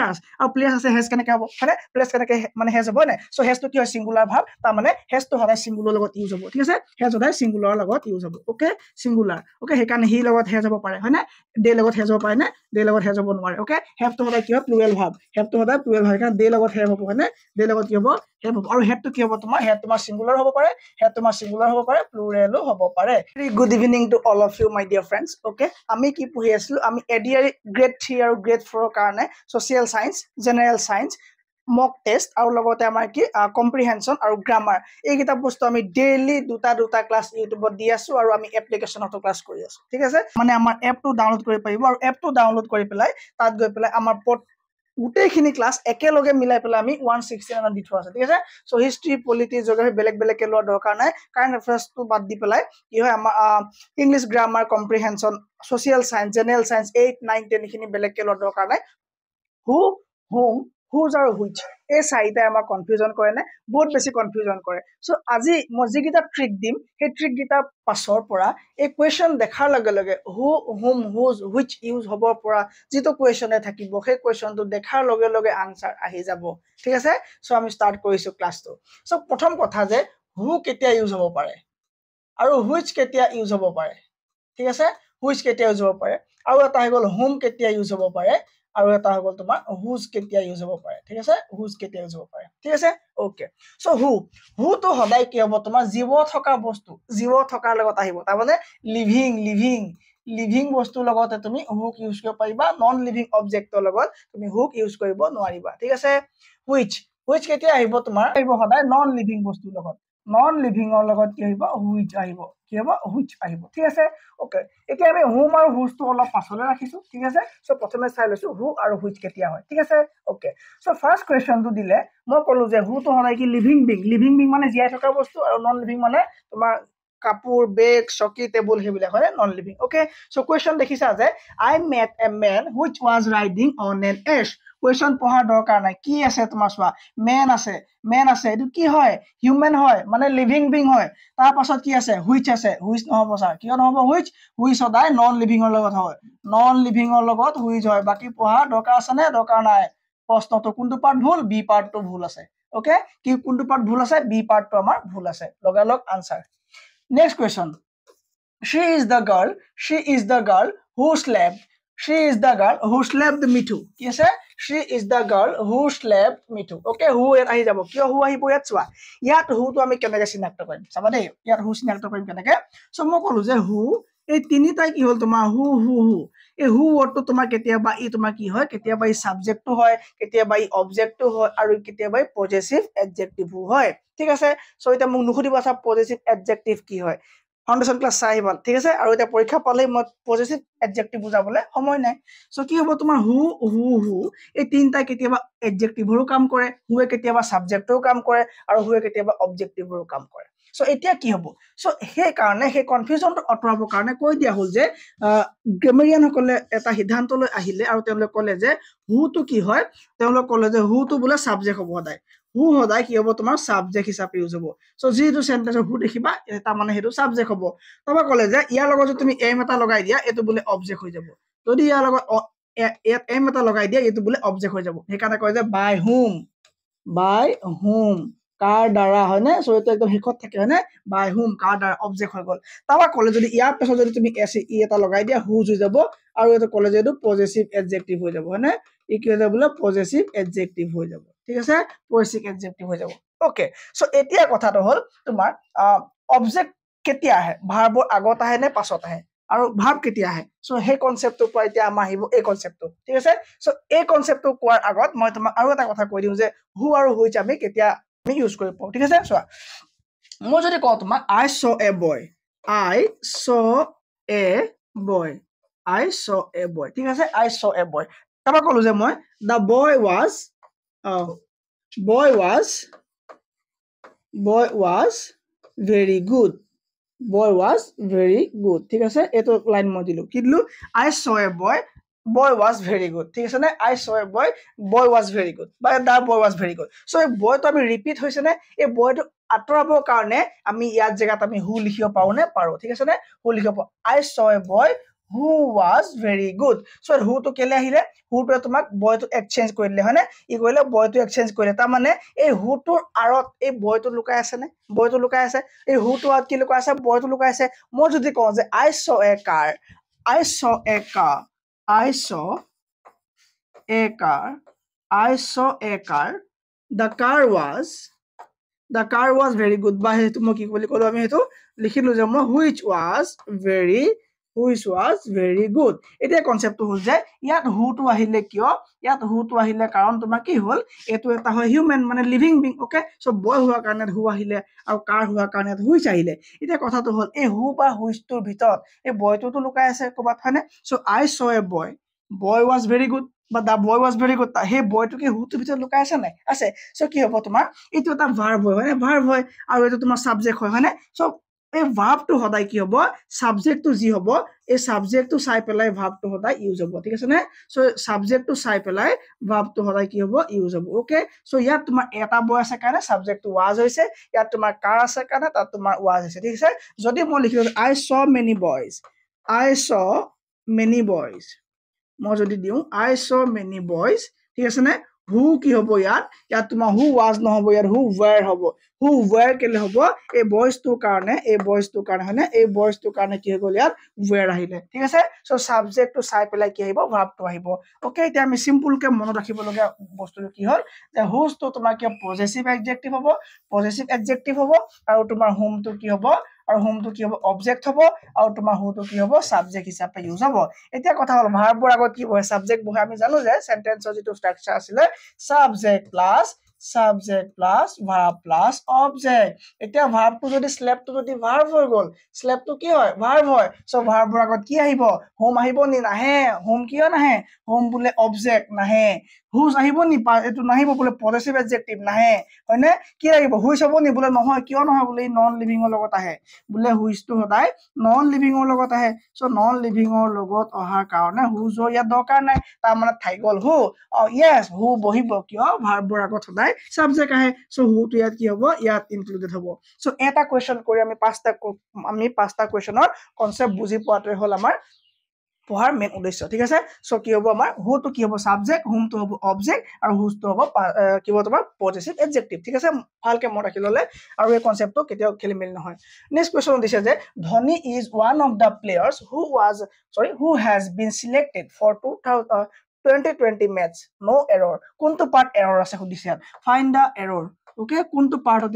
players আৰু players আছে has কেনেকৈ হ'ব হয়নে players কেনেকৈ মানে has হ'ব নাই so has টো কি হয় singular verb তাৰ মানে has টো সদায় singular লগত ইউজ হ'ব ঠিক আছে has সদায় singular লগত ইউজ হ'ব ওকে singular ওকে সেইকাৰণে হি লগত has হ'ব পাৰে হয়নে they লগত has হ'ব পাৰে নে they লগত has হ'ব নোৱাৰে ওকে have টো সদায় কি হয় plural verb have টো সদায় plural verb কাৰণ they লগত have হ'ব হয়নে they লগত কি হ'ব have হ'ব আৰু have টো কি হ'ব তোমাৰ have তোমাৰ singular হ'ব পাৰে have তোমাৰ singular হ'ব পাৰে pluralও হ'ব পাৰে good evening to all of you my dear friends okay আমি কি পঢ়ি আছিলো আমি এডিআৰি গ্ৰেড 3 আৰু গ্ৰেড 4 ৰ কাৰণে social science general science mock test আৰু লগতে আমাৰ কি comprehension আৰু grammar এই কিটা বস্তু আমি ডেইলি দুটা ক্লাস ইউটিউবত দি আছো আৰু আমি এপ্লিকেশনতো ক্লাস কৰি আছো ঠিক আছে মানে আমাৰ এপটো ডাউনলোড কৰি পাৰিব আৰু এপটো ডাউনলোড কৰি পেলাই তাত গৈ পেলাই আমাৰ গোটেইখিনি ক্লাস একেলগে মিলাই পেলাই আমি 169 দি থোৱা আছে ঠিক আছে সো হিষ্ট্ৰি পলিটি জিওগ্ৰাফি বেলেগ লোৱা দৰকাৰ নাই কাৰেন্ট এফেয়াৰ্সটো বাদ দি পেলাই কি হয় আমাৰ English grammar comprehension social science general science 8 9 10 খিনি বেলেগকে লোৱা দৰকাৰ নাই who whom whose আৰু which এই চাৰিটা আমাৰ কনফিউজন কৰে না বহুত বেছি কনফিউজন কৰে সো আজি মই যিকিটা ট্ৰিক দিম সেই ট্ৰিক গিটাৰ পাছৰ পৰা এই কোৱেশ্চন দেখাৰ লগে লগে who whom whose which use হ'ব পৰা যেটো কোৱেশ্চনে থাকিব সেই কোৱেশ্চনটো দেখাৰ লগে লগে আনসাৰ আহি যাব ঠিক আছে সো আমি স্টাৰ্ট কৰিছো ক্লাসটো সো প্ৰথম কথা যে who কেতিয়া ইউজ হ'ব পাৰে আৰু which কেতিয়া ইউজ হ'ব পাৰে ঠিক আছে which কেতিয়া ইউজ হ'ব পাৰে আৰু এটা হৈ গ'ল whom কেতিয়া ইউজ হ'ব পাৰে আৰু এটা হৈ গ'ল তোমাৰ whose কেতিয়া ইউজ হ'ব পাৰে ঠিক আছে whose কেতিয়া ইউজ হ'ব পাৰে ঠিক আছে ওকে সো who তো সদায় কি হ'ব তোমাৰ জীৱ থকা বস্তু জীৱ থকাৰ লগত আহিব তাৰ মানে লিভিং বস্তু লগতে তুমি who ইউজ কৰিব পাৰিবা নন লিভিং অবজেক্টৰ লগত তুমি who ইউজ কৰিব নোৱাৰিবা ঠিক আছে which কেতিয়া আহিব তোমাৰ আহিব সদায় নন লিভিং বস্তুৰ লগত নন লিভিংৰ লগত কি আহিব which আহিব কি হ'ব which আহিব ঠিক আছে ওকে এতিয়া আমি whom আৰু whose তো অলপ পাছলৈ ৰাখিছো ঠিক আছে সো প্ৰথমে চাই লৈছো who আৰু which কেতিয়া হয় ঠিক আছে ওকে সো ফাৰ্স্ট কোৱেশ্চনটো দিলে মই কলো যে who তো সদায় কি লিভিং বিং মানে জীয়াই থকা বস্তু আৰু নন লিভিং মানে তোমাৰ কাপোৰ বেগ চকী টেবুল হেবিলাক হয় non living okay so question দেখিছা যে I met a man which was riding on an ash question পঢ়া দৰকাৰ নাই কি আছে তোমাৰ সোৱা man আছে এটো কি হয় হিউম্যান হয় মানে লিভিং বিং হয় তাৰ পাছত কি আছে which আছে which নহব স্যাৰ কিয় নহব which সদায় নন লিভিংৰ লগত হয় নন লিভিংৰ লগত which হয় বাকি পঢ়া দৰকাৰ আছে নে দৰকাৰ নাই প্ৰশ্নটো কোনটো পাৰ্ট ভুল বি পাৰ্টটো ভুল আছে ওকে কি কোনটো পাৰ্ট ভুল আছে বি পাৰ্টটো আমাৰ ভুল আছে লগালগ answer next question she is the girl who slept me too কি আছে she is the girl who slept me too okay who আহি যাব কিয় who আহিব ইয়াত চোৱা ইয়াত who তো আমি কেনেকৈ চিনাক্ত কৰিম চাবা দেই ইয়াত who চিনাক্ত কৰিম কেনেকৈ সো মই কলো যে who এই তিনিটাই কি হল তোমাৰ who এই who ওয়াৰ্ডটো তোমাৰ কেতিয়াবা ই তোমাৰ কি হয় কেতিয়াবা ই সাবজেক্টটো হয় কেতিয়াবা ই অবজেক্টটো হয় আৰু কেতিয়াবা ই পজেসিভ এডজেক্টিভও হয় ঠিক আছে সো এটা মোক নুখুদিবা সব পজেসিভ এডজেক্টিভ কি হয় ফাউন্ডেশন ক্লাস চাই ভাল ঠিক আছে আৰু এটা পৰীক্ষা পালে মই পজেসিভ এডজেক্টিভ বুজাবলে সময় নাই সো কি হ'ব তোমাৰ who এই তিনটা কেতিয়াবা এডজেক্টিভৰো কাম কৰে who কেতিয়াবা সাবজেক্টৰো কাম কৰে আৰু who কেতিয়াবা অবজেক্টিভৰো কাম কৰে সো এতিয়া কি হ'ব সো সেই কাৰণে সেই কনফিউজনটো অটৰাবৰ কাৰণে কৈ দিয়া হল যে গ্ৰামাৰিয়ান সকলে এটা সিদ্ধান্ত লৈ আহিলে আৰু তেওঁলোকে ক'লে যে who তো কি হয় তেওঁলোকে ক'লে যে who তো বোলে সাবজেক্ট হ'ব সদায় who সদায় কি হ'ব তোমাৰ সাবজেক্ট হিচাপে ইউজ হ'ব সো যিটো সেন্টেন্সৰ who দেখিবা এটা মানে হেতু সাবজেক্ট হ'ব তবা ক'লে যে ইয়াৰ লগত যদি তুমি এম এটা লগাই দিয়া এটো বোলে অবজেক্ট হৈ যাব যদি ইয়াৰ লগত এম এটা লগাই দিয়া এটো বোলে অবজেক্ট হৈ যাব সেইকাৰণে কয় যে by whom কাৰ দ্বাৰা হয় না সো এটা একদম হিকত থাকে হয় না by whom কাৰ দ্বাৰা অবজেক্ট হৈ গল তবা ক'লে যদি ইয়াৰ পাছত যদি তুমি এস ই এটা লগাই দিয়া whose হৈ যাব আৰু এটা ক'লে যে এটো পজেসিভ এডজেক্টিভ হৈ যাব হয় না ই কি হৈ যাব বোলে পজেসিভ এডজেক্টিভ হৈ যাব ঠিক আছে পজেসিভ এডজেক্টিভ হৈ যাব ওকে সো এতিয়া কথাটো হল তোমাৰ অবজেক্ট কেতিয়া আহে ভাৰ্বৰ আগত আহে নে পাছত আহে আৰু ভাৰ্ব কেতিয়া আহে সো সেই কনসেপ্টটো পৰা এতিয়া আমাৰ আহিব এই কনসেপ্টটো ঠিক আছে সো এই কনসেপ্টটো কোৱাৰ আগত মই তোমাক আৰু এটা কথা কৈ দিও যে who আৰু which আমি কেতিয়া আমি ইউজ কৰিব পাৰো ঠিক আছে চোৱা মই যদি কওঁ তোমাক I saw a boy ঠিক আছে I saw a boy তবা কলো যে মই the boy was very good ঠিক আছে এটো লাইন মই দিলো কি দিলো I saw a boy was very good ঠিক আছে না I saw a boy was very good বা the boy was very good so এই boy তো আমি ৰিপিট হৈছে না এই boy তো আতৰাবৰ কাৰণে আমি ইয়াত জায়গাত আমি who লিখিব পাও নে পাৰো ঠিক আছে না who লিখিব I saw a boy who was very good so who to কেলে আহিলে who to তোমাক boy to exchange কৰি দিলে হয়নে ই কইলে boy to exchange কৰিলে তাৰ মানে এই who to আৰত এই boy to লুকাই আছে নে boy to লুকাই আছে এই who to আত কি লুকাই আছে boy to লুকাই আছে মই যদি কওঁ যে I saw a car I saw a car I saw a car I saw a car the car was very good বা হেতু মই কি বুলি কলো আমি হেতু লিখিলো যে মই which was very good এতিয়া কনসেপ্টটো হল যে ইয়াত who to আহিলে কিয় ইয়াত who to আহিলে কাৰণ তোমাৰ কি হল এটো এটা হয় হিউম্যান মানে লিভিং বিং ওকে সো বয় হোৱা কাৰণে who আহিলে আৰু কাৰ হোৱা কাৰণে which আহিলে এতিয়া কথাটো হল এই who বা which টোৰ ভিতৰত এই বয়টো তো লুকাই আছে কবাত হয়নে so I saw a boy was very good but the boy was very good হে বয়টো কি who টোৰ ভিতৰত লুকাই আছে নাই আছে সো কি হ'ব তোমাৰ এটো এটা ভাৰ্ব হয় ভাৰ্ব হয় আৰু এটো তোমাৰ সাবজেক্ট হয় হয়নে সো এই ভার্ব টো সদায় কি হ'ব সাবজেক্ট টো যি হ'ব এই সাবজেক্ট টো চাই পেলাই ভার্ব টো সদায় ইউজ হ'ব ঠিক আছে নে সো সাবজেক্ট টো চাই পেলাই ভার্ব টো সদায় কি হ'ব ইউজ হ'ব ওকে সো ইয়াত তোমাৰ এটা বয় আছে কাৰণে সাবজেক্ট টো was হৈছে ইয়াত তোমাৰ কাৰ আছে কাৰণে তাত তোমাৰ was হৈছে ঠিক আছে যদি মই লিখিলো I saw many boys মই যদি দিও I saw many boys ঠিক আছে নে who কি হ'ব ইয়াত তোমাৰ who was নহব ইয়াত who were হ'ব who were কেলে হ'ব এই boys টোৰ কাৰণে হয়নে এই boys টোৰ কাৰণে কি হ'ল ইয়াত were আহিলে ঠিক আছে সো সাবজেক্ট টো চাই পেলাই কি আহিব ভার্ব টো আহিব ওকে এতিয়া আমি সিম্পল কে মনত ৰাখিব লগা বস্তুটো কি হ'ল যে whose টো তোমাৰ কি পজেসিভ এডজেক্টিভ হ'ব আৰু তোমাৰ whom টো কি হ'ব আৰু whom টো কি হ'ব অবজেক্ট হ'ব আৰু তোমাৰ who টো কি হ'ব সাবজেক্ট হিচাপে ইউজ হ'ব এতিয়া কথা হ'ল ভাৰ্বৰ আগত কি বহে সাবজেক্ট বহে আমি জানো যে সেন্টেন্সৰ যেটো স্ট্ৰাকচাৰ আছিল subject plus verb plus object এতিয়া verb টো যদি slap টো যদি verb হৈ গল slap টো কি হয় verb হয় সো ভাৰ্বৰ আগত কি আহিব whom আহিব নি নাহে whom কিয় নাহে whom বুলে অবজেক্ট নাহে whose আহিব নি এটো নাহিব বুলে পজেসিভ এডজেক্টিভ নাহে হয়নে কি আহিব whose হ'ব নি বুলে নহয় কিয় নহয় বুলে নন লিভিংৰ লগত আহে বুলে whose টো সদায় নন লিভিংৰ লগত আহে সো নন লিভিংৰ লগত অহাৰ কাৰণে whose ইয়াত দৰকাৰ নাই তাৰ মানে থাই গল who yes who বহিব কিয় ভাৰ্বৰ আগত সদায় সাবজেক্ট আহে সো who টো ইয়াত কি হ'ব ইয়াত ইনক্লুডেড হ'ব সো এটা কোৱেশ্চন কৰি আমি পাঁচটা কোৱেশ্চনৰ কনসেপ্ট বুজি পোৱাটোৱে হ'ল আমাৰ পঢ়াৰ মেইন উদ্দেশ্য ঠিক আছে সো কি হ'ব আমাৰ who টো কি হ'ব সাবজেক্ট whom টো হ'ব অবজেক্ট আৰু whose টো হ'ব কি হ'ব তোমাৰ পজেসিভ এডজেক্টিভ ঠিক আছে ভালকে মনত ৰাখি ললে আৰু এই কনসেপ্টটো কেতিয়াও খেলিমেলি নহয় নেক্সট কোৱেশ্চন দিছে যে Dhoni is one of the players who has been selected for 2020 match no error কোনটো পার্ট এরর আছে সুধিছে ফাইন্ড দা এরর ওকে কোনটো পার্টত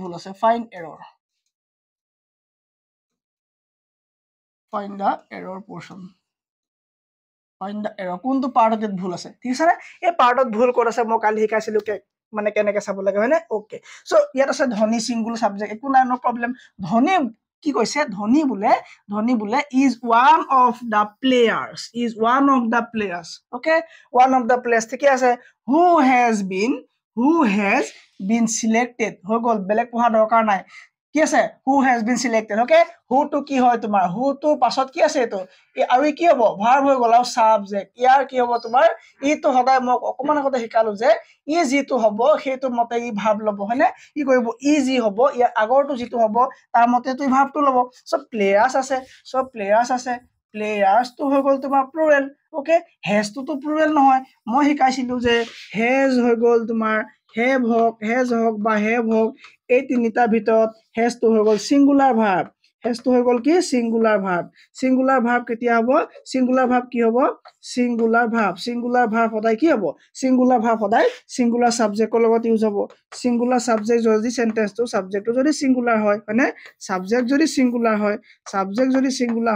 ভুল আছে find error find the error portion কোনটো পাৰ্টত ভুল আছে ঠিক আছে এই পাৰ্টত ভুল ক'ত আছে মই কালি শিকাইছিলো মানে কেনেকৈ চাব লাগে হয়নে ওকে সো ইয়াত আছে ধনী সিঙ্গুল সাবজেক্ট একো নাই নো প্ৰবলেম ধনী কি কৈছে ধনী বুলে is one of the players okay one of the players ঠিক আছে who has been selected হৈ গল বেলেগ পঢ়া দৰকাৰ নাই কি আছে who has been selected okay who to কি হয় তোমাৰ who to পাছত কি আছে এটো আৰু কি হ'ব ভাৰ্ব হৈ গল আৰু সাবজেক্ট ইয়াৰ কি হ'ব তোমাৰ ই তো সদায় মোক অকমান আগতে শিকালো যে ই যিটো হ'ব সেইটো মতে ই ভার্ব লব হয়নে ই কৰিব ই যি হ'ব ইয়াৰ আগৰটো যিটো হ'ব তাৰ মতে তুই ভাৰ্বটো লব সো প্লেয়াৰ্স আছে প্লেয়াৰ্স তো হৈ গল তোমাৰ প্লুৰেল ওকে হেজ তো প্লুৰেল নহয় মই শিকাইছিলো যে হেজ হৈ গল তোমাৰ হেভ হক বা হেভ হক এই তিনিটা ভিতৰত হেজ তো হৈ গল সিঙ্গুলাৰ ভাৰ্ব সিঙ্গুলাৰ ভাৰ্ব কেতিয়া হ'ব সিঙ্গুলাৰ ভাৰ্ব কি হ'ব সিঙ্গুলাৰ ভাৰ্ব সদায় কি হ'ব সিঙ্গুলাৰ ভাৰ্ব সদায় সিঙ্গুলাৰ সাবজেক্টৰ লগত ইউজ হ'ব সিঙ্গুলাৰ সাবজেক্ট যদি সেন্টেন্সটো সাবজেক্টটো যদি সিঙ্গুলাৰ হয় মানে সাবজেক্ট যদি সিঙ্গুলাৰ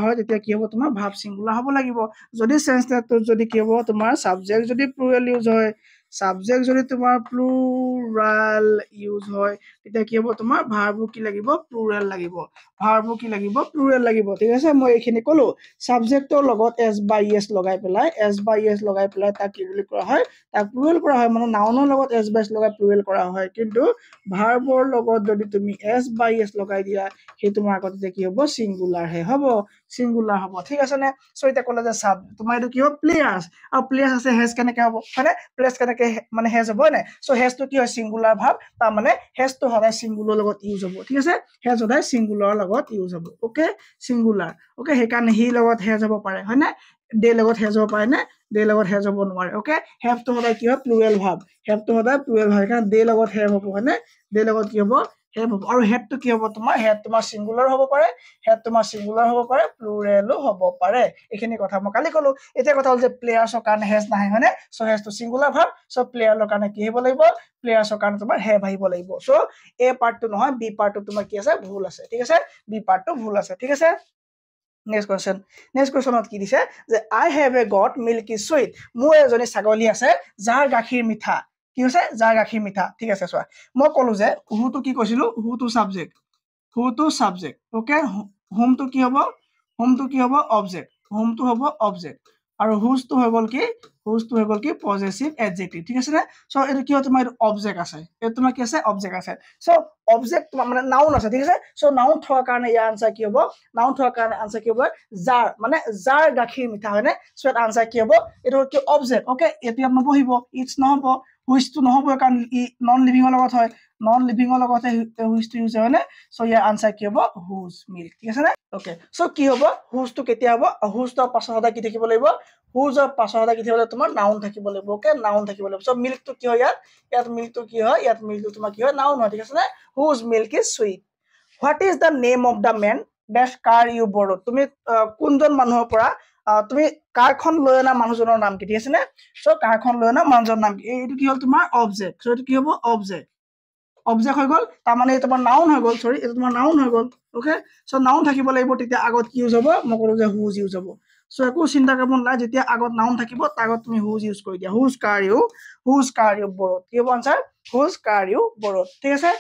হয় তেতিয়া কি হ'ব তোমাৰ ভাৰ্ব সিঙ্গুলাৰ হ'ব লাগিব যদি সেন্টেন্সটো যদি কি হ'ব তোমাৰ সাবজেক্ট যদি প্লুৰেল ইউজ হয় সাবজেক্ট যদি তোমাৰ প্লুৰাল ইউজ হয় তেতিয়া কি হ'ব তোমাৰ ভাৰ্বো কি লাগিব প্লুৰেল লাগিব ঠিক আছে মই এইখিনি কলো সাবজেক্টৰ লগত s by s লগাই পেলাই তাক কি বুলি কৰা হয় তাক প্লুৰেল কৰা হয় মানে নাউনৰ লগত s by s লগাই প্লুৰেল কৰা হয় কিন্তু ভাৰ্বৰ লগত যদি তুমি s by s লগাই দিয়া সেই তোমাৰ আগতে কি হ'ব সিঙ্গুলাৰ হে হ'ব সিঙ্গুলার হব ঠিক আছে নে সো এটা কলে যে সাব তোমার এটা কি হবে প্লেয়ার্স আর প্লেয়ার্স আছে হেজ কেনেকে হব হয়নে প্লেয়ার্স কেনেকে মানে হেজ হব না সো হেজ তো কি হয় সিঙ্গুলার ভাব তার মানে হেজ তো সদায় সিঙ্গুলার লগত ইউজ হব ঠিক আছে হেজ সদায় সিঙ্গুলার লগত ইউজ হব ওকে সিঙ্গুলার ওকে সেইকাৰণে হি লগত হেজ হব পাৰে হয়নে দে লগত হেজ হব পাৰে নে দে লগত হেজ হব নোৱাৰে ওকে হেভ তো সদায় কি হয় প্লুৰেল ভাব হেভ তো সদায় প্লুৰেল ভাব কাৰণ দে লগত হেভ হব হয়নে দে লগত কি হব হেভ হব আৰু হেড তো কি হব তোমাৰ হেড তোমাৰ সিঙ্গুলাৰ হব পাৰে হেড তোমাৰ সিঙ্গুলাৰ হব পাৰে প্লুৰেলো হব পাৰে এইখিনি কথা মই কালি কলো এতিয়া কথা হল যে প্লেয়াৰ্ছৰ কাৰণে হেজ নাহে হয়নে সো হেজ তো সিঙ্গুলাৰ ভাব সো প্লেয়াৰৰ কাৰণে কি হ'ব লাগিব প্লেয়াৰ্ছৰ কাৰণে তোমাৰ হেভ আহিব লাগিব সো এ পাৰ্টটো নহয় বি পাৰ্টটো তোমাৰ কি আছে ভুল আছে ঠিক আছে বি পাৰ্টটো ভুল আছে ঠিক আছে নেক্সট কোৱেশ্চনত কি দিছে যে I have a goat milky sweet মোৰ এজনী ছাগলী আছে যাৰ গাখীৰ মিঠা কি হৈছে যাৰ গাখীৰ মিঠা ঠিক আছে চোৱা মই কলো যে হুটো কি কৈছিলো হুটো সাবজেক্ট ওকে হোমটো কি হ'ব অবজেক্ট আৰু হুজটো হৈ গল কি পজেসিভ এডজেক্টিভ ঠিক আছে নে সো এটো কি হয় তোমাৰ অবজেক্ট আছে এটো তোমাৰ কি আছে অবজেক্ট আছে সো অবজেক্ট তোমাৰ মানে নাউন আছে ঠিক আছে সো নাউন থোৱাৰ কাৰণে ইয়াৰ আনসাৰ কি হ'ব নাউন থোৱাৰ কাৰণে আনসাৰ কি হ'ব যাৰ মানে যাৰ গাখীৰ মিঠা হয়নে সো এট আনসাৰ কি হ'ব এটো কি অবজেক্ট ওকে এতিয়া নবহিব ইটস নহব হুইচটো নহব কাৰণ ই নন লিভিংৰ লগত হয় নন লিভিংৰ লগত হুইচটো ইউজ হয় নে সো ইয়াৰ আনসাৰ কি হ'ব হুজ মিল্ক ঠিক আছে নে ওকে সো কি হ'ব হুজটো কেতিয়া হ'ব হুজৰ পাছত সদায় কি থাকিব লাগিব হুজৰ পাছত সদায় কি থাকিব লাগিব তোমাৰ নাউন থাকিব লাগিব ওকে নাউন থাকিব লাগিব সো মিল্কটো কি হয় ইয়াত মিল্কটো কি হয় ইয়াত মিল্কটো তোমাৰ কি হয় নাউন হয় ঠিক আছে নে whose milk is sweet what is the name of the main dash car U borrowed তুমি কোনজন মানুহৰ পৰা তুমি কাৰখন লৈ অনা মানুহজনৰ নাম কি ঠিক আছে নে সো কাৰখন লৈ অনা মানুহজনৰ নাম কি এইটো কি হ'ল তোমাৰ অবজেক্ট সো এইটো কি হ'ব অবজেক্ট হৈ গল তাৰ মানে তোমাৰ নাউন হৈ গল সৰি এটা তোমাৰ নাউন হৈ গল ওকে সো নাউন থাকিব লাগিব তেতিয়া আগত কি ইউজ হ'ব মই কলো যে হুজ ইউজ হ'ব সো একো চিন্তা কৰিব নালাগে যেতিয়া আগত নাউন থাকিব তাৰ আগত তুমি হুজ ইউজ কৰি দিয়া হুজ কাৰ ইউ বৰড কি হ'ব আনসাৰ হুজ কাৰ ইউ বৰড ঠিক আছে